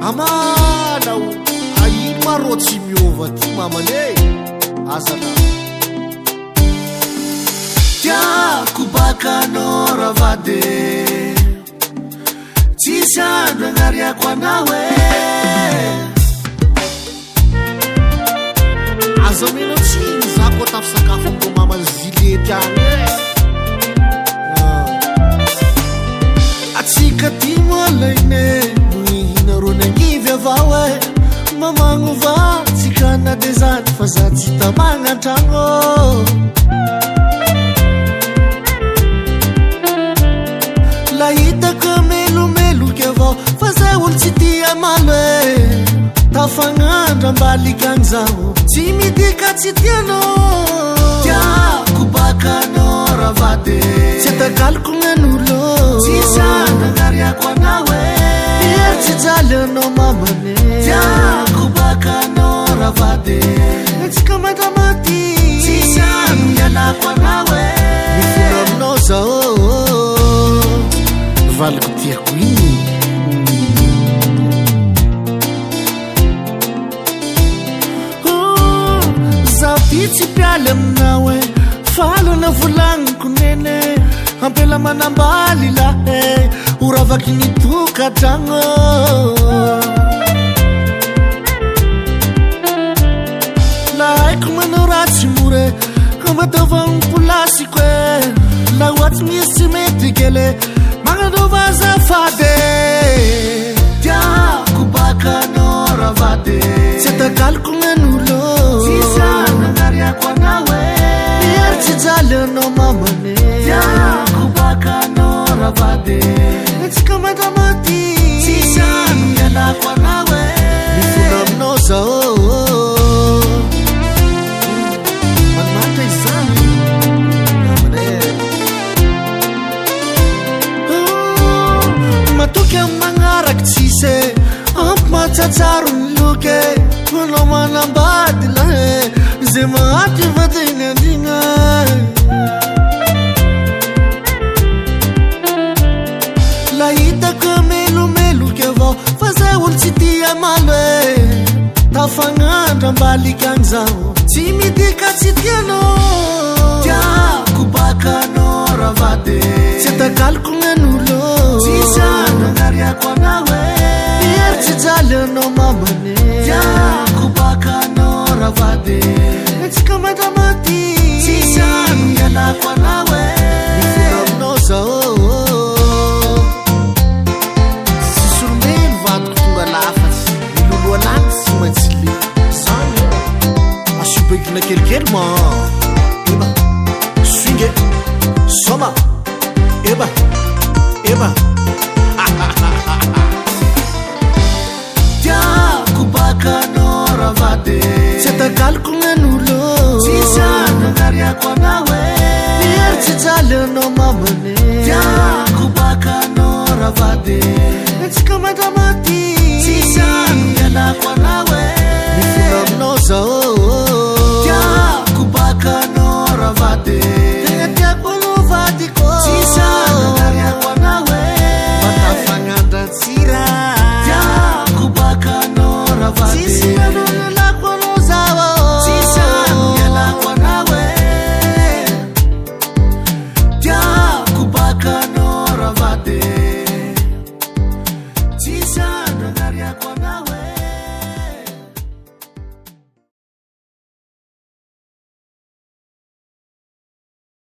amanao aino marô tsy miova ty mamane azana tiako bakanao ravade tsisy andro agnariako anao e aza mino tsiny za koa tafisakafo amiko mama zilety agny atsika ty malaine nohihina ronangivy avao e mamagno va tsika na de zany fa za tsy tamagna antragno la hitako melomeloky avao fa zay olo tsy tia malo e tafagnandra ambalikagny zaho tsy midika tsy tianao tiako bakanao ravade tsy atakaliko gnan'olo tsisy andro agnariako anao e ery tsy jaly anao mamane tiako bakanao ravade etsika madramaty tsisy andro ialako anao e mifona aminao zao valiko tiako igny tsy pialy aminao e falana volagniko nene ampela manambaly lahe oravaky nitokatragno la haiko manao ratsy more amatavagno polasiko e la oatsy misy tsy mety kele magnanaova azafady tiako bakanao ravade tsy atakaliko gnan'olo ko anao e ery tsy jaly anao mamane tiako bakanao ravade etsika madramaty tsisy andro ialako anao e mifona aminao zao manimatra izany namane matoky amy magnaraky tsisy ampy matsatsaro ny loke anao manambady lahe zay mahatry vateny andrigna la hitako melomeloky avao fa zay olo tsy tia malo e tafagnandra ambalikagny zaho tsy midika tsy tianao tiako bakanao ravade tsy atakaliko gnan'olo tsisy andro agnariako anao e ery tsy jaly anao mamane tiako bakanao ravade etsika madramaty tsisy andro ialako anao e mifona aminao zao sisolombelo vatoko tonga lafatsy milolo alany tsy maintsy le zany asibegina kelikely ma eba swinge soma eba eba tiako bakanao ravade tsy atakaliko gnan'olo tsisy andro agnariako anao e ery tsy jaly anao mamane tiako bakanao ravade etsika madramaty tsisy andro ialako anao e mifona aminao zao tiako bakanao ravade tegna tiako anao vadiko tsisy andro agnariako anao e matafagnandratsira tiako bakanao ravade tsisy andro ialako anao zao tsisy andro ialako anao e tiako bakanao ravade tsisy andro agnariako anao e